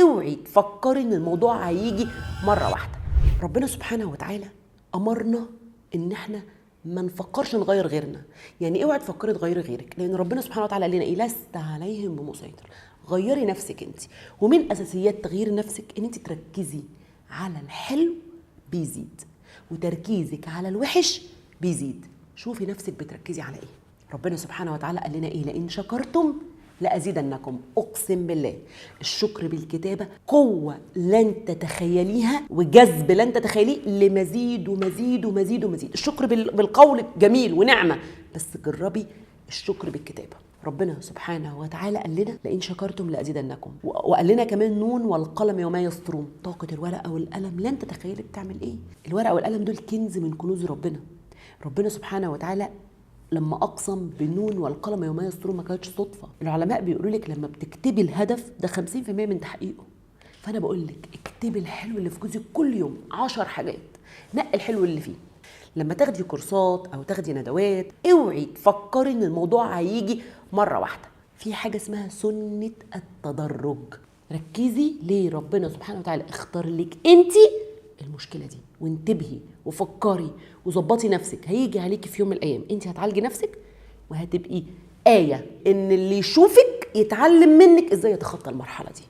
اوعي تفكري ان الموضوع هيجي مرة واحدة. ربنا سبحانه وتعالى امرنا ان احنا ما نفكرش نغير غيرنا. يعني اوعي تفكري تغيري غيرك، لان ربنا سبحانه وتعالى قال لنا ايه؟ لست عليهم بمسيطر. غيري نفسك انت، ومن اساسيات تغيير نفسك ان انت تركزي على الحلو بيزيد، وتركيزك على الوحش بيزيد. شوفي نفسك بتركزي على ايه. ربنا سبحانه وتعالى قال لنا ايه؟ لئن شكرتم لأزيدنكم. أقسم بالله الشكر بالكتابة قوة لن تتخيليها، وجذب لن تتخيليه لمزيد ومزيد ومزيد ومزيد. الشكر بالقول جميل ونعمة، بس جربي الشكر بالكتابة. ربنا سبحانه وتعالى قال لنا لئن شكرتم لأزيدنكم، وقال لنا كمان نون والقلم وما يسطرون. طاقة الورقة والقلم لن تتخيلي بتعمل ايه. الورقة والقلم دول كنز من كنوز ربنا. ربنا سبحانه وتعالى لما اقسم بالنون والقلم وما يسطرون ما كانتش صدفه. العلماء بيقولوا لك لما بتكتبي الهدف ده 50% من تحقيقه. فانا بقول لك اكتبي الحلو اللي في جوزك كل يوم 10 حاجات، نقي الحلو اللي فيه. لما تاخدي كورسات او تاخدي ندوات اوعي تفكري ان الموضوع هيجي مره واحده. في حاجه اسمها سنه التدرج. ركزي ليه ربنا سبحانه وتعالى اختار لك انت المشكله دي، وانتبهي وفكري وظبطي نفسك. هيجي عليكي في يوم من الايام انت هتعالجي نفسك، وهتبقي آية ان اللي يشوفك يتعلم منك ازاي يتخطى المرحله دي.